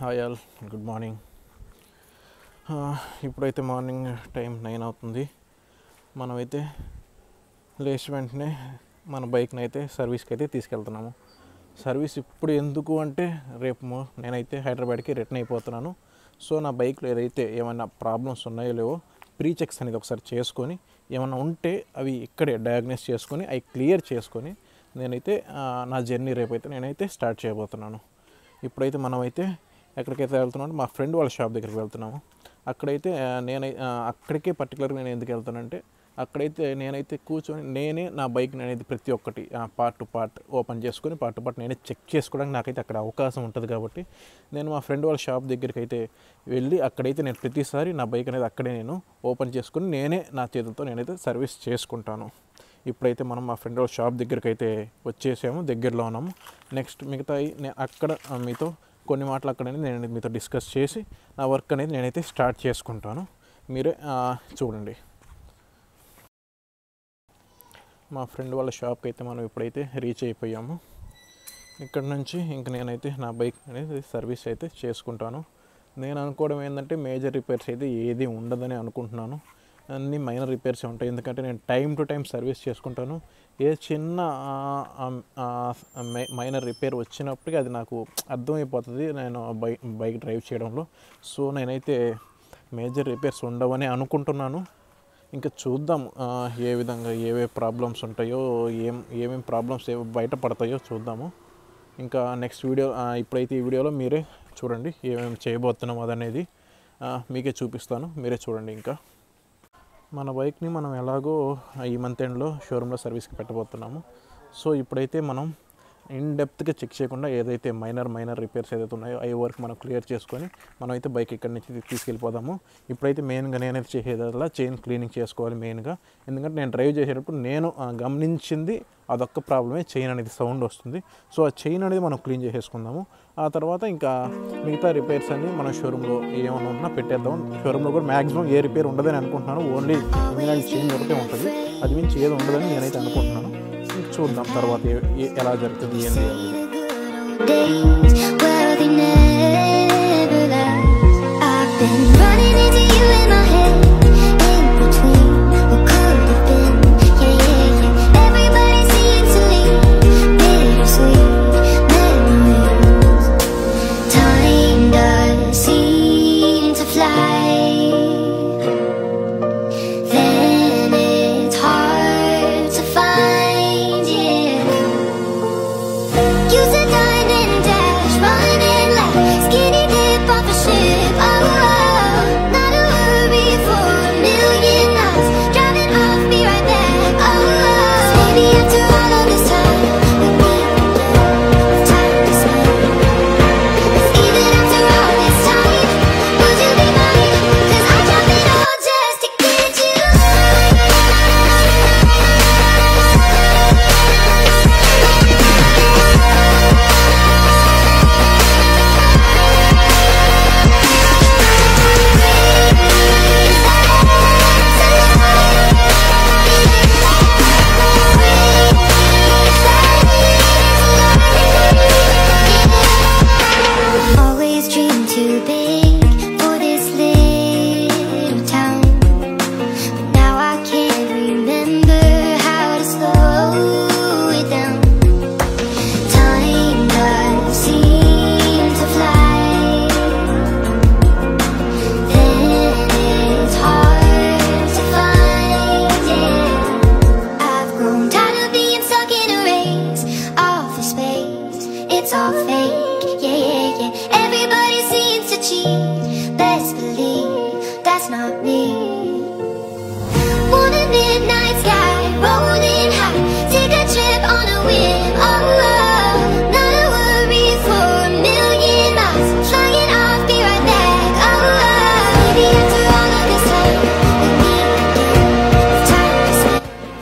Hi all, good morning. ఇప్పుడైతే morning time 9 అవుతుంది. మనమైతే లేచి వెంటనే మన బైక్ని అయితే సర్వీస్కి అయితే తీసుకెళ్తున్నాము. సర్వీస్ ఇప్పుడు ఎందుకు అంటే రేపు నేనైతే హైదరాబాద్కి రిటర్న్ అయిపోతున్నాను. సో నా బైక్లో ఏదైతే ఏమైనా ప్రాబ్లమ్స్ ఉన్నాయో లేవో ప్రీ చెక్స్ అనేది ఒకసారి చేసుకొని, ఏమైనా ఉంటే అవి ఇక్కడే డయాగ్నోస్ చేసుకొని అవి క్లియర్ చేసుకొని నేనైతే నా జర్నీ రేపైతే నేనైతే స్టార్ట్ చేయబోతున్నాను. ఇప్పుడైతే మనమైతే ఎక్కడికైతే వెళ్తున్నామో మా ఫ్రెండ్ వాళ్ళ షాప్ దగ్గరికి వెళ్తున్నాము. అక్కడైతే అక్కడికే పర్టికులర్గా నేను ఎందుకు వెళ్తానంటే అక్కడైతే నేనైతే కూర్చొని నేనే నా బైక్ని అనేది ప్రతి ఒక్కటి పార్ట్ టు పార్ట్ ఓపెన్ చేసుకొని పార్ట్ టు పార్ట్ నేనే చెక్ చేసుకోవడానికి నాకైతే అక్కడ అవకాశం ఉంటుంది. కాబట్టి నేను మా ఫ్రెండ్ వాళ్ళ షాప్ దగ్గరికి అయితే వెళ్ళి అక్కడైతే నేను ప్రతిసారి నా బైక్ అనేది అక్కడే నేను ఓపెన్ చేసుకొని నేనే నా చేతులతో నేనైతే సర్వీస్ చేసుకుంటాను. ఇప్పుడైతే మనం మా ఫ్రెండ్ వాళ్ళ షాప్ దగ్గరికి అయితే వచ్చేసాము, దగ్గరలో ఉన్నాము. నెక్స్ట్ మిగతా అక్కడ మీతో కొన్ని మాటలు అక్కడ నేను మీతో డిస్కస్ చేసి నా వర్క్ అనేది నేనైతే స్టార్ట్ చేసుకుంటాను. మీరే చూడండి. మా ఫ్రెండ్ వాళ్ళ షాప్కి అయితే మనం ఇప్పుడైతే రీచ్ అయిపోయాము. ఇక్కడ నుంచి ఇంక నేనైతే నా బైక్ అనేది సర్వీస్ అయితే చేసుకుంటాను. నేను అనుకోవడం ఏంటంటే మేజర్ రిపేర్స్ అయితే ఏది ఉండదని అనుకుంటున్నాను. అన్నీ మైనర్ రిపేర్స్ ఉంటాయి. ఎందుకంటే నేను టైం టు టైం సర్వీస్ చేసుకుంటాను. ఏ చిన్న మైనర్ రిపేర్ వచ్చినప్పటికీ అది నాకు అర్థమైపోతుంది నేను బైక్ డ్రైవ్ చేయడంలో. సో నేనైతే మేజర్ రిపేర్స్ ఉండవని అనుకుంటున్నాను. ఇంకా చూద్దాం ఏ విధంగా ఏవే ప్రాబ్లమ్స్ ఉంటాయో ఏమేమి ప్రాబ్లమ్స్ బయటపడతాయో చూద్దాము. ఇంకా నెక్స్ట్ వీడియో ఇప్పుడైతే ఈ వీడియోలో మీరే చూడండి ఏమేమి చేయబోతున్నాం అదనేది మీకే చూపిస్తాను, మీరే చూడండి. ఇంకా మన బైక్ని మనం ఎలాగో ఈ మంత్ ఎండ్లో షోరూంలో సర్వీస్కి పెట్టబోతున్నాము. సో ఇప్పుడైతే మనం ఇన్ డెప్త్గా చెక్ చేయకుండా ఏదైతే మైనర్ రిపేర్స్ ఏదైతే ఉన్నాయో అవి వరకు మనం క్లియర్ చేసుకొని మనమైతే బైక్ ఇక్కడి నుంచి తీసుకెళ్ళిపోదాము. ఇప్పుడైతే మెయిన్గా నేనైతే చేసేదల్లా చైన్ క్లీనింగ్ చేసుకోవాలి మెయిన్గా. ఎందుకంటే నేను డ్రైవ్ చేసేటప్పుడు నేను గమనించింది అదొక్క ప్రాబ్లమే, చైన్ అనేది సౌండ్ వస్తుంది. సో ఆ చైన్ అనేది మనం క్లీన్ చేసేసుకుందాము. ఆ తర్వాత ఇంకా మిగతా రిపేర్స్ అన్నీ మన షోరూంలో ఏమైనా ఉన్నా పెట్టేద్దాం. షోరూంలో కూడా మ్యాక్సిమం ఏ రిపేర్ ఉండదని అనుకుంటున్నాను. ఓన్లీ ఇంజిన్ ఆయిల్ చేంజ్ ఒకటే ఉంటుంది, అది మించి ఏది ఉండదని నేనైతే అనుకుంటున్నాను. చూద్దాం తర్వాత ఎలా జరుగుతుంది ఏంటి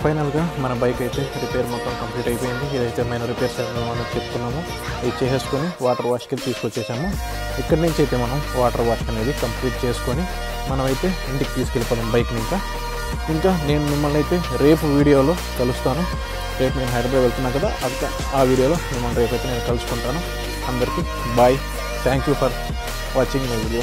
ఫైనల్గా మన బైక్ అయితే రిపేర్ మొత్తం కంప్లీట్ అయిపోయింది. ఏదైతే మైనర్ రిపేర్స్ మనం చెప్తున్నామో ఇది చేసేసుకొని వాటర్ వాష్కి తీసుకొచ్చేసాము. ఇక్కడి నుంచి అయితే మనం వాటర్ వాష్ అనేది కంప్లీట్ చేసుకొని మనమైతే ఇంటికి తీసుకెళ్ళిపోదాం బైక్ని. ఇంకా నేను మిమ్మల్ని అయితే రేపు వీడియోలో కలుస్తాను. రేపు నేను హైదరాబాద్ వెళ్తున్నాను కదా, ఆ వీడియోలో మిమ్మల్ని రేపు అయితే నేను కలుసుకుంటాను. అందరికీ bye. Thank you for watching my video.